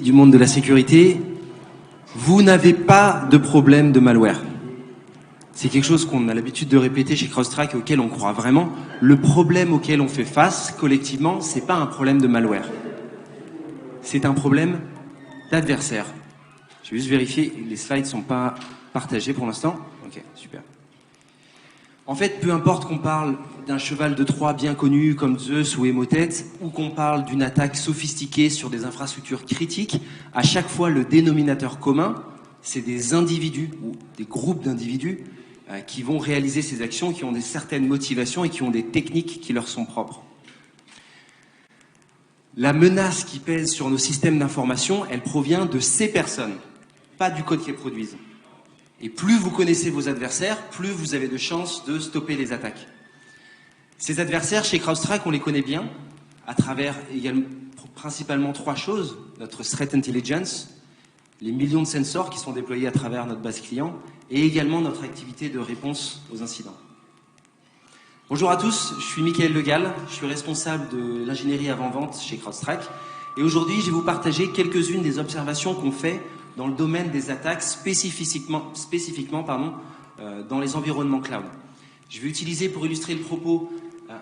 du monde de la sécurité, vous n'avez pas de problème de malware. C'est quelque chose qu'on a l'habitude de répéter chez CrowdStrike et auquel on croit vraiment. Le problème auquel on fait face collectivement, c'est pas un problème de malware. C'est un problème d'adversaire. Je vais juste vérifier, les slides sont pas partagés pour l'instant. Ok, super. En fait, peu importe qu'on parle d'un cheval de Troie bien connu comme Zeus ou Emotet, ou qu'on parle d'une attaque sophistiquée sur des infrastructures critiques, à chaque fois le dénominateur commun, c'est des individus ou des groupes d'individus qui vont réaliser ces actions, qui ont certaines motivations et qui ont des techniques qui leur sont propres. La menace qui pèse sur nos systèmes d'information, elle provient de ces personnes, pas du code qu'ils produisent. Et plus vous connaissez vos adversaires, plus vous avez de chances de stopper les attaques. Ces adversaires, chez CrowdStrike, on les connaît bien, à travers également, principalement 3 choses. Notre Threat Intelligence, les millions de sensors qui sont déployés à travers notre base client, et également notre activité de réponse aux incidents. Bonjour à tous, je suis Michael Legal, je suis responsable de l'ingénierie avant-vente chez CrowdStrike. Et aujourd'hui, je vais vous partager quelques-unes des observations qu'on fait dans le domaine des attaques spécifiquement dans les environnements cloud. Je vais utiliser pour illustrer le propos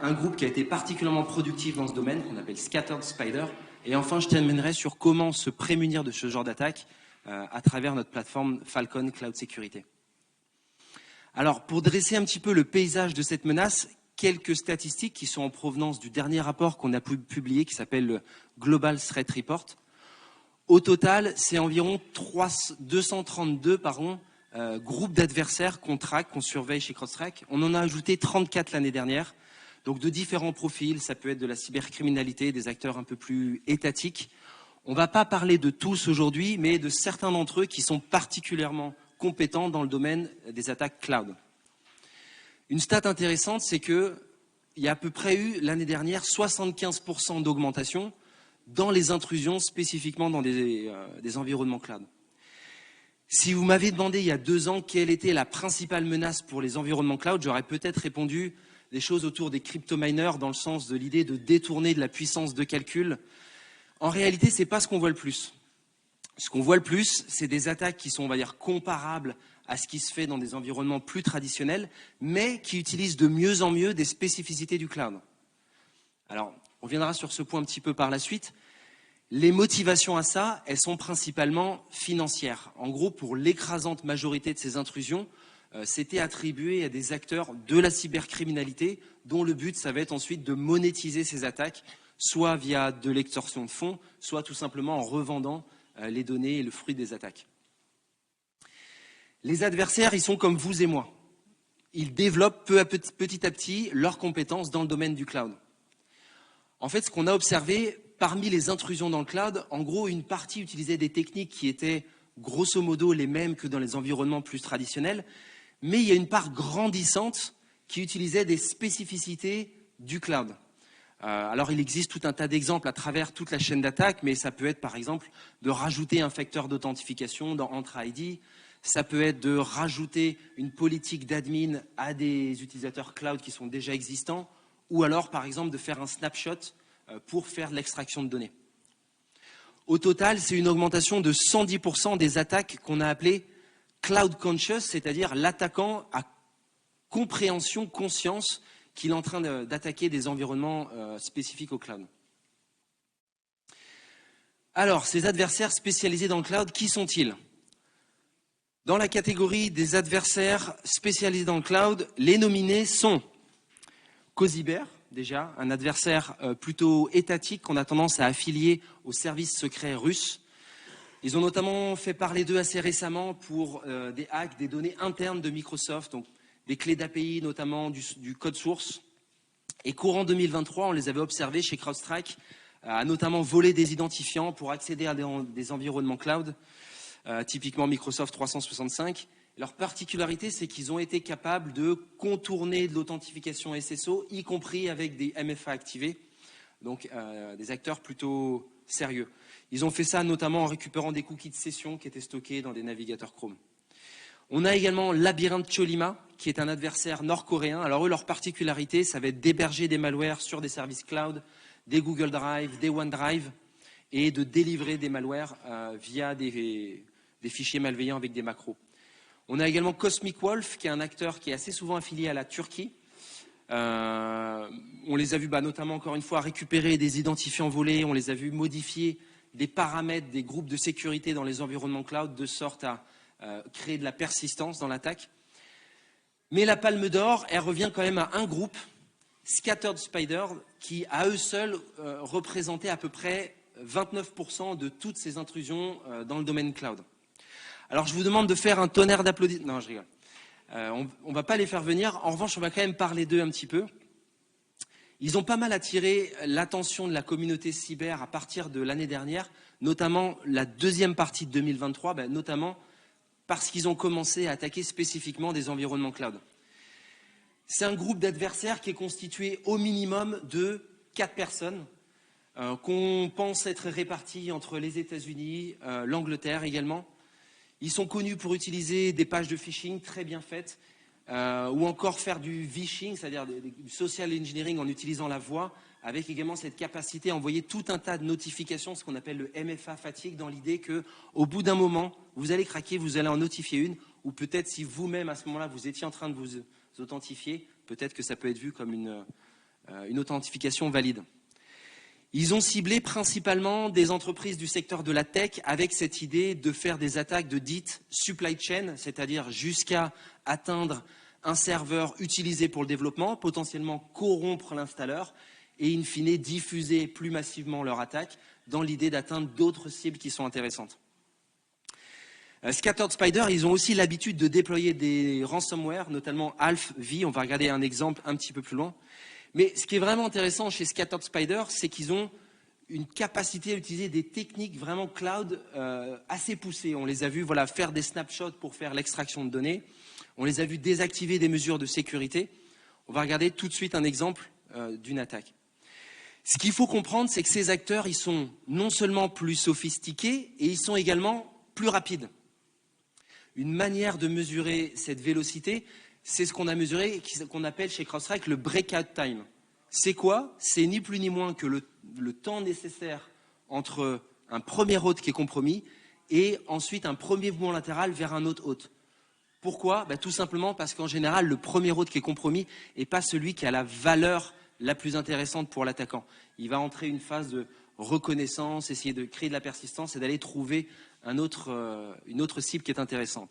un groupe qui a été particulièrement productif dans ce domaine, qu'on appelle Scattered Spider. Et enfin, je terminerai sur comment se prémunir de ce genre d'attaque à travers notre plateforme Falcon Cloud Security. Alors, pour dresser un petit peu le paysage de cette menace, quelques statistiques qui sont en provenance du dernier rapport qu'on a publié, qui s'appelle le Global Threat Report. Au total, c'est environ 232 groupes d'adversaires qu'on traque, qu'on surveille chez CrowdStrike. On en a ajouté 34 l'année dernière, donc de différents profils. Ça peut être de la cybercriminalité, des acteurs un peu plus étatiques. On ne va pas parler de tous aujourd'hui, mais de certains d'entre eux qui sont particulièrement compétents dans le domaine des attaques cloud. Une stat intéressante, c'est qu'il y a à peu près eu l'année dernière 75% d'augmentation dans les intrusions spécifiquement dans des environnements cloud. Si vous m'avez demandé il y a 2 ans quelle était la principale menace pour les environnements cloud, j'aurais peut-être répondu des choses autour des crypto-miners dans le sens de l'idée de détourner de la puissance de calcul. En réalité, ce n'est pas ce qu'on voit le plus. Ce qu'on voit le plus, c'est des attaques qui sont, on va dire, comparables à ce qui se fait dans des environnements plus traditionnels, mais qui utilisent de mieux en mieux des spécificités du cloud. Alors, on reviendra sur ce point un petit peu par la suite. Les motivations à ça, elles sont principalement financières. En gros, pour l'écrasante majorité de ces intrusions, c'était attribué à des acteurs de la cybercriminalité, dont le but, ça va être ensuite de monétiser ces attaques, soit via de l'extorsion de fonds, soit tout simplement en revendant les données et le fruit des attaques. Les adversaires, ils sont comme vous et moi. Ils développent petit à petit leurs compétences dans le domaine du cloud. En fait, ce qu'on a observé, parmi les intrusions dans le cloud, en gros, une partie utilisait des techniques qui étaient grosso modo les mêmes que dans les environnements plus traditionnels, mais il y a une part grandissante qui utilisait des spécificités du cloud. Alors, il existe tout un tas d'exemples à travers toute la chaîne d'attaque, mais ça peut être, par exemple, de rajouter un facteur d'authentification dans Entra-ID. Ça peut être de rajouter une politique d'admin à des utilisateurs cloud qui sont déjà existants, ou alors, par exemple, de faire un snapshot pour faire de l'extraction de données. Au total, c'est une augmentation de 110% des attaques qu'on a appelées cloud conscious, c'est-à-dire l'attaquant à compréhension, conscience qu'il est en train d'attaquer des environnements spécifiques au cloud. Alors, ces adversaires spécialisés dans le cloud, qui sont-ils ? Dans la catégorie des adversaires spécialisés dans le cloud, les nominés sont Cozyber, déjà, un adversaire plutôt étatique qu'on a tendance à affilier aux services secrets russes. Ils ont notamment fait parler d'eux assez récemment pour des hacks des données internes de Microsoft, donc des clés d'API, notamment du code source. Et courant 2023, on les avait observés chez CrowdStrike, à notamment voler des identifiants pour accéder à des environnements cloud, typiquement Microsoft 365. Leur particularité, c'est qu'ils ont été capables de contourner de l'authentification SSO, y compris avec des MFA activés, donc des acteurs plutôt sérieux. Ils ont fait ça notamment en récupérant des cookies de session qui étaient stockés dans des navigateurs Chrome. On a également Labyrinth Cholima, qui est un adversaire nord-coréen. Alors eux, leur particularité, ça va être d'héberger des malwares sur des services cloud, des Google Drive, des OneDrive, et de délivrer des malwares via des fichiers malveillants avec des macros. On a également Cosmic Wolf, qui est un acteur qui est assez souvent affilié à la Turquie. On les a vus notamment, encore une fois, récupérer des identifiants volés, on les a vus modifier des paramètres des groupes de sécurité dans les environnements cloud, de sorte à créer de la persistance dans l'attaque. Mais la palme d'or, elle revient quand même à un groupe, Scattered Spider, qui à eux seuls représentait à peu près 29% de toutes ces intrusions dans le domaine cloud. Alors je vous demande de faire un tonnerre d'applaudissements. Non, je rigole. On ne va pas les faire venir. En revanche, on va quand même parler d'eux un petit peu. Ils ont pas mal attiré l'attention de la communauté cyber à partir de l'année dernière, notamment la deuxième partie de 2023, notamment parce qu'ils ont commencé à attaquer spécifiquement des environnements cloud. C'est un groupe d'adversaires qui est constitué au minimum de 4 personnes, qu'on pense être réparties entre les États-Unis, l'Angleterre également. Ils sont connus pour utiliser des pages de phishing très bien faites, ou encore faire du vishing, c'est-à-dire du social engineering en utilisant la voix, avec également cette capacité à envoyer tout un tas de notifications, ce qu'on appelle le MFA fatigue, dans l'idée qu'au bout d'un moment, vous allez craquer, vous allez en notifier une, ou peut-être si vous-même à ce moment-là, vous étiez en train de vous authentifier, peut-être que ça peut être vu comme une authentification valide. Ils ont ciblé principalement des entreprises du secteur de la tech avec cette idée de faire des attaques de dites supply chain, c'est-à-dire jusqu'à atteindre un serveur utilisé pour le développement, potentiellement corrompre l'installeur et in fine diffuser plus massivement leur attaque dans l'idée d'atteindre d'autres cibles qui sont intéressantes. Scattered Spider, ils ont aussi l'habitude de déployer des ransomware, notamment Alpha-V, on va regarder un exemple un petit peu plus loin. Mais ce qui est vraiment intéressant chez Scattered Spider, c'est qu'ils ont une capacité à utiliser des techniques vraiment cloud assez poussées. On les a vus faire des snapshots pour faire l'extraction de données. On les a vus désactiver des mesures de sécurité. On va regarder tout de suite un exemple d'une attaque. Ce qu'il faut comprendre, c'est que ces acteurs, ils sont non seulement plus sophistiqués, et ils sont également plus rapides. Une manière de mesurer cette vélocité, c'est ce qu'on a mesuré, qu'on appelle chez CrowdStrike le breakout time. C'est quoi? C'est ni plus ni moins que le temps nécessaire entre un premier hôte qui est compromis et ensuite un premier mouvement latéral vers un autre hôte. Pourquoi? Tout simplement parce qu'en général, le premier hôte qui est compromis n'est pas celui qui a la valeur la plus intéressante pour l'attaquant. Il va entrer une phase de reconnaissance, essayer de créer de la persistance et d'aller trouver une autre cible qui est intéressante.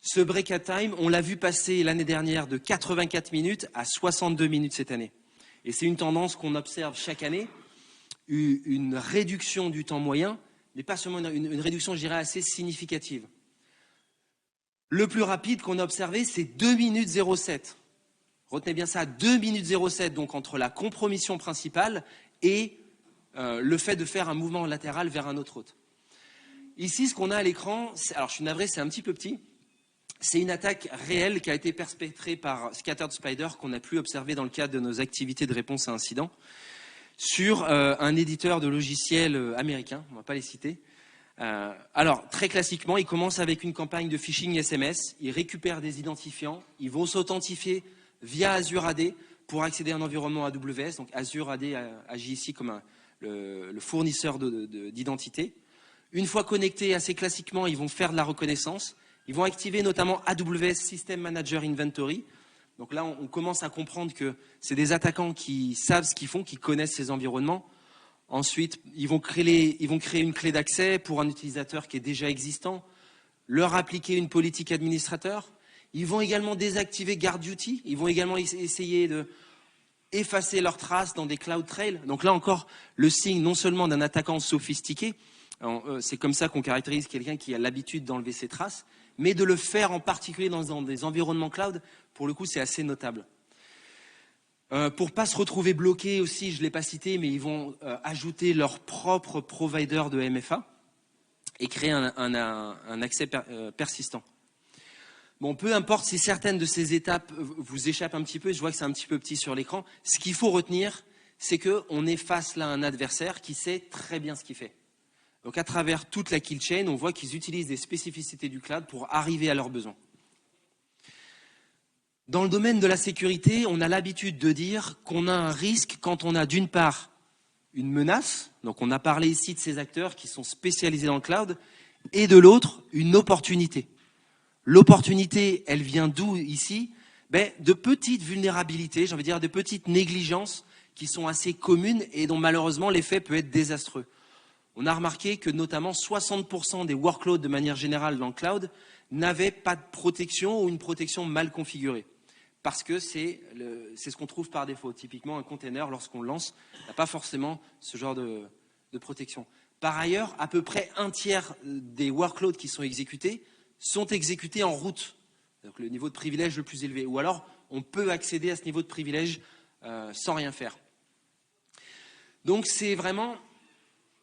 Ce breakout time, on l'a vu passer l'année dernière de 84 minutes à 62 minutes cette année. Et c'est une tendance qu'on observe chaque année, une réduction du temps moyen, mais pas seulement une réduction, je dirais, assez significative. Le plus rapide qu'on a observé, c'est 2 minutes 07. Retenez bien ça, 2 minutes 07, donc entre la compromission principale et le fait de faire un mouvement latéral vers un autre hôte. Ici, ce qu'on a à l'écran, alors je suis navré, c'est un petit peu petit, c'est une attaque réelle qui a été perpétrée par Scattered Spider qu'on a pu observer dans le cadre de nos activités de réponse à incidents sur un éditeur de logiciels américain, on ne va pas les citer. Alors, très classiquement, ils commencent avec une campagne de phishing SMS, ils récupèrent des identifiants, ils vont s'authentifier via Azure AD pour accéder à un environnement AWS. Donc Azure AD agit ici comme le fournisseur d'identité. Une fois connectés, assez classiquement, ils vont faire de la reconnaissance. Ils vont activer notamment AWS System Manager Inventory. Donc là, on commence à comprendre que c'est des attaquants qui savent ce qu'ils font, qui connaissent ces environnements. Ensuite, ils vont créer une clé d'accès pour un utilisateur qui est déjà existant, leur appliquer une politique administrateur. Ils vont également désactiver Guard Duty. Ils vont également essayer de effacer leurs traces dans des cloud trails. Donc là encore, le signe non seulement d'un attaquant sophistiqué, c'est comme ça qu'on caractérise quelqu'un qui a l'habitude d'enlever ses traces, mais de le faire en particulier dans des environnements cloud, pour le coup, c'est assez notable. Pour pas se retrouver bloqué aussi, je ne l'ai pas cité, mais ils vont ajouter leur propre provider de MFA et créer un accès persistant. Bon, peu importe si certaines de ces étapes vous échappent un petit peu, je vois que c'est un petit peu petit sur l'écran, ce qu'il faut retenir, c'est qu'on est face là à un adversaire qui sait très bien ce qu'il fait. Donc à travers toute la kill chain, on voit qu'ils utilisent des spécificités du cloud pour arriver à leurs besoins. Dans le domaine de la sécurité, on a l'habitude de dire qu'on a un risque quand on a d'une part une menace, donc on a parlé ici de ces acteurs qui sont spécialisés dans le cloud, et de l'autre, une opportunité. L'opportunité, elle vient d'où ici? De petites vulnérabilités, j'ai envie de dire de petites négligences qui sont assez communes et dont malheureusement l'effet peut être désastreux. On a remarqué que notamment 60% des workloads de manière générale dans le cloud n'avaient pas de protection ou une protection mal configurée. Parce que c'est ce qu'on trouve par défaut. Typiquement, un container, lorsqu'on le lance, n'a pas forcément ce genre de protection. Par ailleurs, à peu près un tiers des workloads qui sont exécutés en route. Donc le niveau de privilège le plus élevé. Ou alors, on peut accéder à ce niveau de privilège sans rien faire. Donc c'est vraiment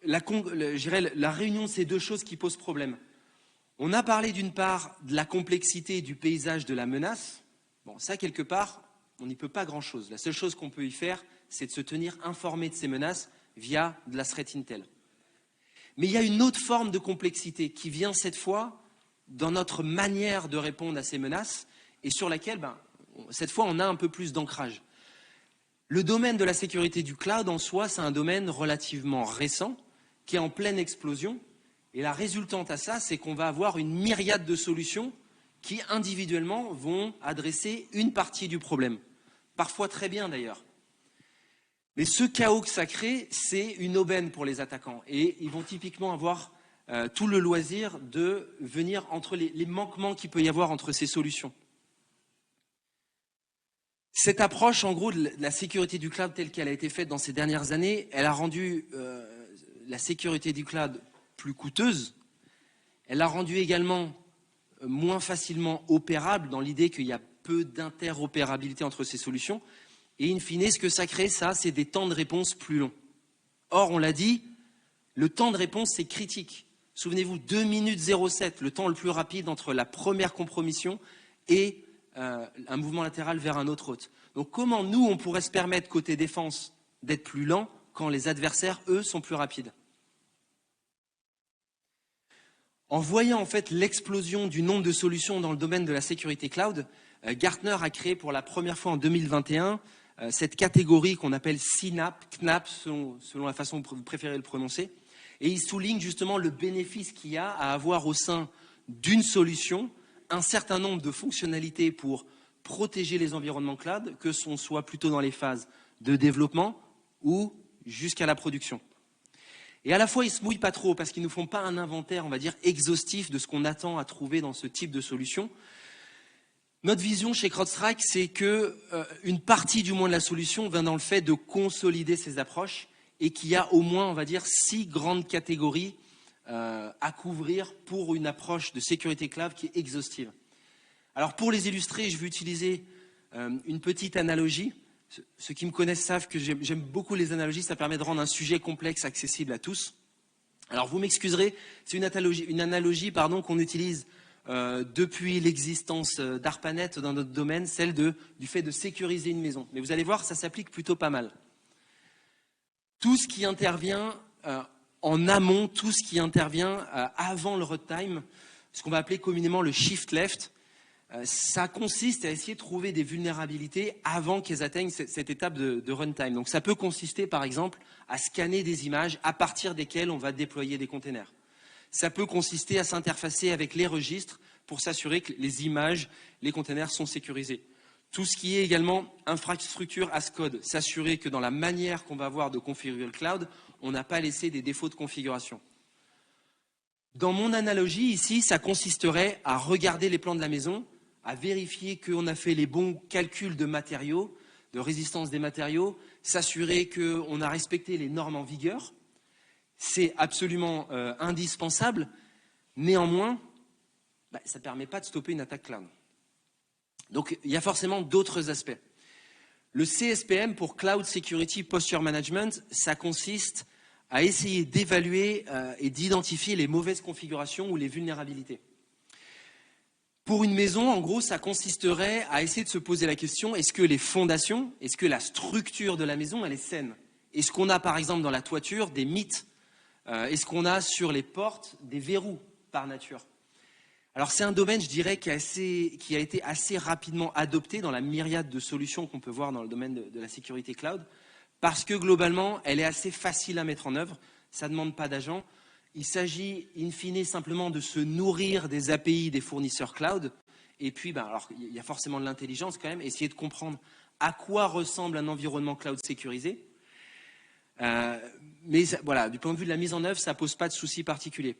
la réunion de ces deux choses qui posent problème. On a parlé d'une part de la complexité du paysage de la menace. Bon, ça, quelque part, on n'y peut pas grand-chose. La seule chose qu'on peut y faire, c'est de se tenir informé de ces menaces via de la threat intel. Mais il y a une autre forme de complexité qui vient cette fois dans notre manière de répondre à ces menaces et sur laquelle, cette fois, on a un peu plus d'ancrage. Le domaine de la sécurité du cloud, en soi, c'est un domaine relativement récent qui est en pleine explosion. Et la résultante à ça, c'est qu'on va avoir une myriade de solutions qui, individuellement, vont adresser une partie du problème. Parfois très bien, d'ailleurs. Mais ce chaos que ça crée, c'est une aubaine pour les attaquants. Et ils vont typiquement avoir tout le loisir de venir entre les manquements qu'il peut y avoir entre ces solutions. Cette approche, en gros, de la sécurité du cloud telle qu'elle a été faite dans ces dernières années, elle a rendu la sécurité du cloud plus coûteuse. Elle l'a rendue également moins facilement opérable dans l'idée qu'il y a peu d'interopérabilité entre ces solutions. Et in fine, ce que ça crée, c'est des temps de réponse plus longs. Or, on l'a dit, le temps de réponse, c'est critique. Souvenez-vous, 2 minutes 07, le temps le plus rapide entre la première compromission et un mouvement latéral vers un autre hôte. Donc comment nous, on pourrait se permettre, côté défense, d'être plus lent quand les adversaires, eux, sont plus rapides? En voyant en fait l'explosion du nombre de solutions dans le domaine de la sécurité cloud, Gartner a créé pour la première fois en 2021 cette catégorie qu'on appelle CNAPP, CNAPP selon la façon dont vous préférez le prononcer, et il souligne justement le bénéfice qu'il y a à avoir au sein d'une solution un certain nombre de fonctionnalités pour protéger les environnements cloud, que ce soit plutôt dans les phases de développement ou jusqu'à la production. Et à la fois, ils ne se mouillent pas trop parce qu'ils ne nous font pas un inventaire, on va dire, exhaustif de ce qu'on attend à trouver dans ce type de solution. Notre vision chez CrowdStrike, c'est qu'une partie du moins de la solution vient dans le fait de consolider ces approches et qu'il y a au moins, on va dire, 6 grandes catégories à couvrir pour une approche de sécurité cloud qui est exhaustive. Alors pour les illustrer, je vais utiliser une petite analogie. Ceux qui me connaissent savent que j'aime beaucoup les analogies, ça permet de rendre un sujet complexe accessible à tous. Alors vous m'excuserez, c'est une analogie qu'on utilise depuis l'existence d'ARPANET dans notre domaine, celle du fait de sécuriser une maison. Mais vous allez voir, ça s'applique plutôt pas mal. Tout ce qui intervient en amont, tout ce qui intervient avant le runtime, ce qu'on va appeler communément le shift left, ça consiste à essayer de trouver des vulnérabilités avant qu'elles atteignent cette étape de runtime. Donc ça peut consister par exemple à scanner des images à partir desquelles on va déployer des containers. Ça peut consister à s'interfacer avec les registres pour s'assurer que les images, les containers sont sécurisés. Tout ce qui est également infrastructure as code, s'assurer que dans la manière qu'on va avoir de configurer le cloud, on n'a pas laissé des défauts de configuration. Dans mon analogie ici, ça consisterait à regarder les plans de la maison, à vérifier qu'on a fait les bons calculs de matériaux, de résistance des matériaux, s'assurer qu'on a respecté les normes en vigueur. C'est absolument indispensable. Néanmoins, ça ne permet pas de stopper une attaque cloud. Donc, il y a forcément d'autres aspects. Le CSPM, pour Cloud Security Posture Management, ça consiste à essayer d'évaluer et d'identifier les mauvaises configurations ou les vulnérabilités. Pour une maison, en gros, ça consisterait à essayer de se poser la question, est-ce que les fondations, est-ce que la structure de la maison, elle est saine? Est-ce qu'on a, par exemple, dans la toiture, des mythes? Est-ce qu'on a sur les portes des verrous par nature? Alors, c'est un domaine, je dirais, qui a été assez rapidement adopté dans la myriade de solutions qu'on peut voir dans le domaine de la sécurité cloud, parce que globalement, elle est assez facile à mettre en œuvre. Ça ne demande pas d'agent. Il s'agit, in fine, simplement de se nourrir des API des fournisseurs cloud. Et puis, alors, il y a forcément de l'intelligence quand même. Essayer de comprendre à quoi ressemble un environnement cloud sécurisé. Mais voilà, du point de vue de la mise en œuvre, ça ne pose pas de souci particulier.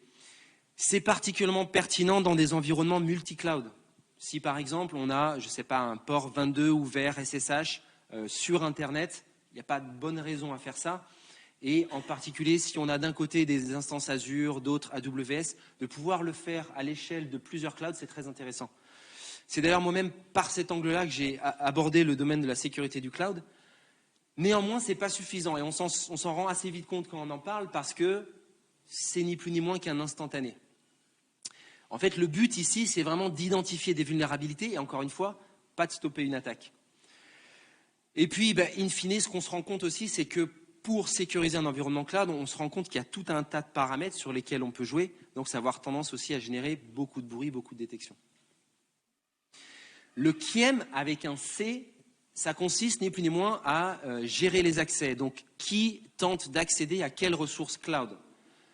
C'est particulièrement pertinent dans des environnements multi-cloud. Si par exemple, on a, je ne sais pas, un port 22 ouvert SSH sur Internet, il n'y a pas de bonne raison à faire ça. Et en particulier, si on a d'un côté des instances Azure, d'autres AWS, de pouvoir le faire à l'échelle de plusieurs clouds, c'est très intéressant. C'est d'ailleurs moi-même par cet angle-là que j'ai abordé le domaine de la sécurité du cloud. Néanmoins, ce n'est pas suffisant et on s'en rend assez vite compte quand on en parle parce que c'est ni plus ni moins qu'un instantané. En fait, le but ici, c'est vraiment d'identifier des vulnérabilités et encore une fois, pas de stopper une attaque. Et puis, in fine, ce qu'on se rend compte aussi, c'est que pour sécuriser un environnement cloud, on se rend compte qu'il y a tout un tas de paramètres sur lesquels on peut jouer, donc ça va avoir tendance aussi à générer beaucoup de bruit, beaucoup de détection. Le KIEM avec un C, ça consiste ni plus ni moins à gérer les accès. Donc, qui tente d'accéder à quelles ressources cloud?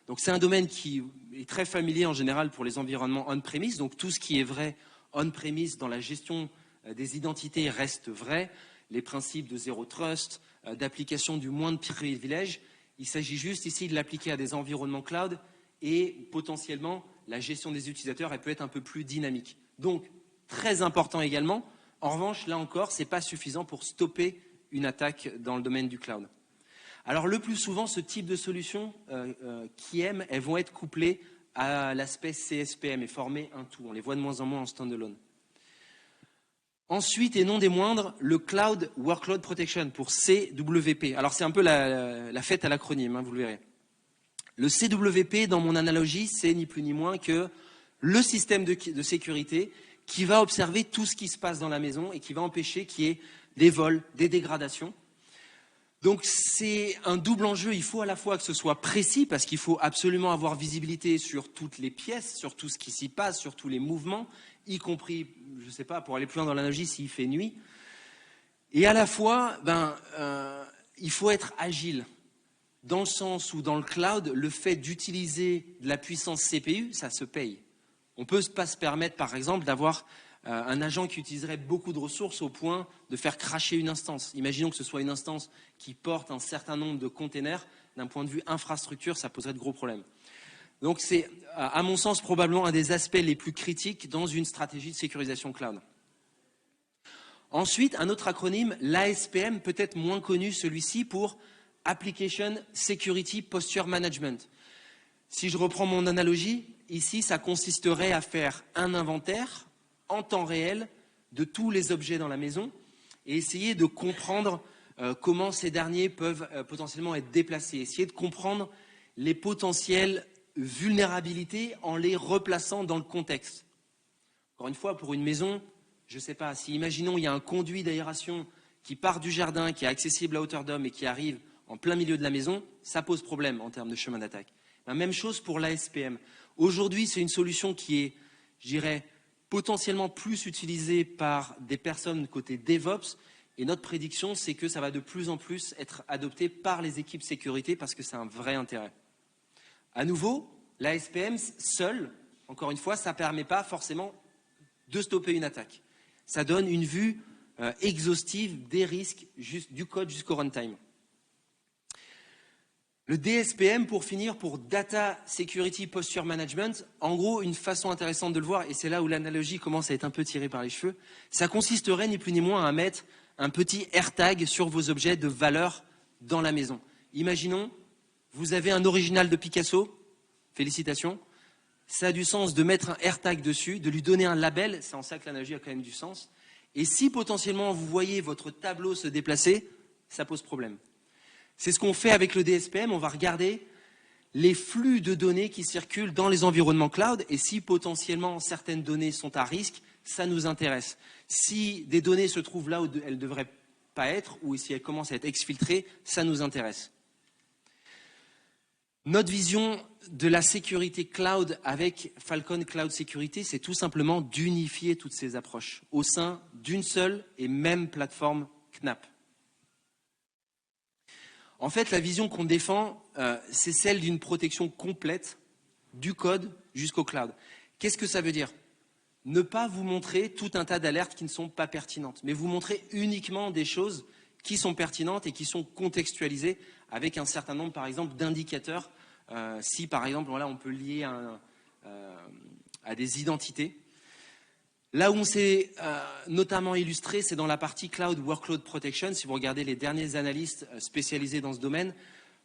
Donc, c'est un domaine qui est très familier en général pour les environnements on-premise. Donc, tout ce qui est vrai on-premise dans la gestion des identités reste vrai. Les principes de zéro trust, d'application du moins de privilèges. Il s'agit juste ici de l'appliquer à des environnements cloud et potentiellement la gestion des utilisateurs, elle peut être un peu plus dynamique. Donc, très important également. En revanche, là encore, ce n'est pas suffisant pour stopper une attaque dans le domaine du cloud. Alors, le plus souvent, ce type de solutions KIEM, elles vont être couplées à l'aspect CSPM et former un tout. On les voit de moins en moins en standalone. Ensuite, et non des moindres, le Cloud Workload Protection pour CWP. Alors, c'est un peu la fête à l'acronyme, hein, vous le verrez. Le CWP, dans mon analogie, c'est ni plus ni moins que le système de sécurité qui va observer tout ce qui se passe dans la maison et qui va empêcher qu'il y ait des vols, des dégradations. Donc, c'est un double enjeu. Il faut à la fois que ce soit précis, parce qu'il faut absolument avoir visibilité sur toutes les pièces, sur tout ce qui s'y passe, sur tous les mouvements, y compris, je ne sais pas, pour aller plus loin dans l'analogie, s'il fait nuit. Et à la fois, il faut être agile. Dans le sens où, dans le cloud, le fait d'utiliser de la puissance CPU, ça se paye. On ne peut pas se permettre, par exemple, d'avoir un agent qui utiliserait beaucoup de ressources au point de faire cracher une instance. Imaginons que ce soit une instance qui porte un certain nombre de containers. D'un point de vue infrastructure, ça poserait de gros problèmes. Donc c'est, à mon sens, probablement un des aspects les plus critiques dans une stratégie de sécurisation cloud. Ensuite, un autre acronyme, l'ASPM, peut-être moins connu celui-ci pour Application Security Posture Management. Si je reprends mon analogie, ici, ça consisterait à faire un inventaire en temps réel de tous les objets dans la maison et essayer de comprendre comment ces derniers peuvent potentiellement être déplacés. Essayer de comprendre les potentielles vulnérabilités en les replaçant dans le contexte. Encore une fois, pour une maison, je ne sais pas, si imaginons il y a un conduit d'aération qui part du jardin, qui est accessible à hauteur d'homme et qui arrive en plein milieu de la maison, ça pose problème en termes de chemin d'attaque. La même chose pour l'ASPM. Aujourd'hui, c'est une solution qui est, je dirais, potentiellement plus utilisée par des personnes côté DevOps. Et notre prédiction, c'est que ça va de plus en plus être adopté par les équipes sécurité parce que c'est un vrai intérêt. À nouveau, l'ASPM seul, encore une fois, ça ne permet pas forcément de stopper une attaque. Ça donne une vue exhaustive des risques du code jusqu'au runtime. Le DSPM, pour finir, pour Data Security Posture Management, en gros, une façon intéressante de le voir, et c'est là où l'analogie commence à être un peu tirée par les cheveux, ça consisterait ni plus ni moins à mettre un petit AirTag sur vos objets de valeur dans la maison. Imaginons, vous avez un original de Picasso, félicitations, ça a du sens de mettre un AirTag dessus, de lui donner un label, c'est en ça que l'analogie a quand même du sens, et si potentiellement vous voyez votre tableau se déplacer, ça pose problème. C'est ce qu'on fait avec le DSPM, on va regarder les flux de données qui circulent dans les environnements cloud et si potentiellement certaines données sont à risque, ça nous intéresse. Si des données se trouvent là où elles ne devraient pas être ou si elles commencent à être exfiltrées, ça nous intéresse. Notre vision de la sécurité cloud avec Falcon Cloud Security, c'est tout simplement d'unifier toutes ces approches au sein d'une seule et même plateforme CNAPP. En fait, la vision qu'on défend, c'est celle d'une protection complète du code jusqu'au cloud. Qu'est-ce que ça veut dire? Ne pas vous montrer tout un tas d'alertes qui ne sont pas pertinentes, mais vous montrer uniquement des choses qui sont pertinentes et qui sont contextualisées avec un certain nombre, par exemple, d'indicateurs. Si, par exemple, voilà, on peut lier à des identités. Là où on s'est notamment illustré, c'est dans la partie Cloud Workload Protection, si vous regardez les derniers analystes spécialisés dans ce domaine,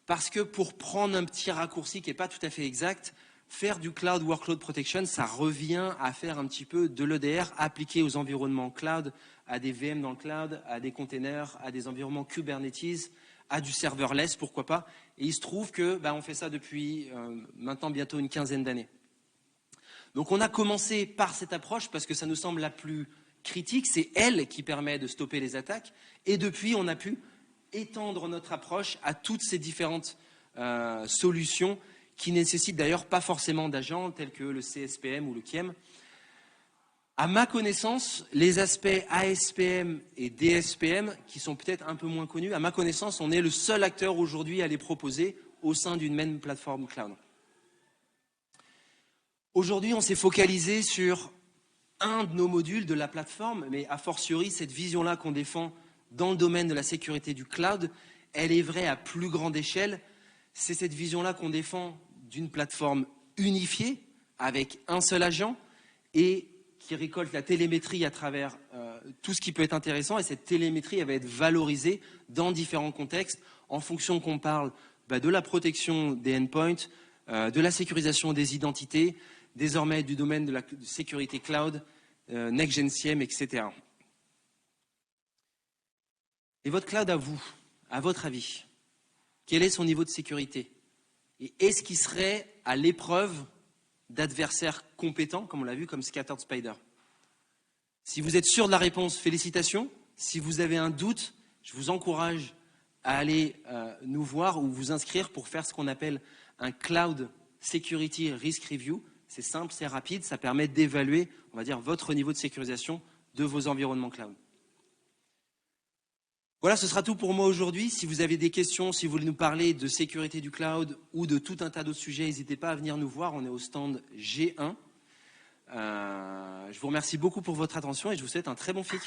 parce que pour prendre un petit raccourci qui n'est pas tout à fait exact, faire du Cloud Workload Protection, ça revient à faire un petit peu de l'EDR appliqué aux environnements cloud, à des VM dans le cloud, à des containers, à des environnements Kubernetes, à du serverless, pourquoi pas. Et il se trouve que on fait ça depuis maintenant bientôt une quinzaine d'années. Donc on a commencé par cette approche parce que ça nous semble la plus critique, c'est elle qui permet de stopper les attaques. Et depuis, on a pu étendre notre approche à toutes ces différentes solutions qui nécessitent d'ailleurs pas forcément d'agents tels que le CSPM ou le KIEM. À ma connaissance, les aspects ASPM et DSPM, qui sont peut-être un peu moins connus, à ma connaissance, on est le seul acteur aujourd'hui à les proposer au sein d'une même plateforme cloud. Aujourd'hui, on s'est focalisé sur un de nos modules de la plateforme, mais a fortiori, cette vision-là qu'on défend dans le domaine de la sécurité du cloud, elle est vraie à plus grande échelle. C'est cette vision-là qu'on défend d'une plateforme unifiée, avec un seul agent, et qui récolte la télémétrie à travers tout ce qui peut être intéressant. Et cette télémétrie, elle va être valorisée dans différents contextes, en fonction qu'on parle de la protection des endpoints, de la sécurisation des identités, désormais du domaine de la sécurité cloud, Next-Gen SIEM, etc. Et votre cloud à vous, à votre avis, quel est son niveau de sécurité? Et est-ce qu'il serait à l'épreuve d'adversaires compétents, comme on l'a vu, comme Scattered Spider? Si vous êtes sûr de la réponse, félicitations. Si vous avez un doute, je vous encourage à aller nous voir ou vous inscrire pour faire ce qu'on appelle un Cloud Security Risk Review. C'est simple, c'est rapide, ça permet d'évaluer, on va dire, votre niveau de sécurisation de vos environnements cloud. Voilà, ce sera tout pour moi aujourd'hui. Si vous avez des questions, si vous voulez nous parler de sécurité du cloud ou de tout un tas d'autres sujets, n'hésitez pas à venir nous voir. On est au stand G1. Je vous remercie beaucoup pour votre attention et je vous souhaite un très bon FIC.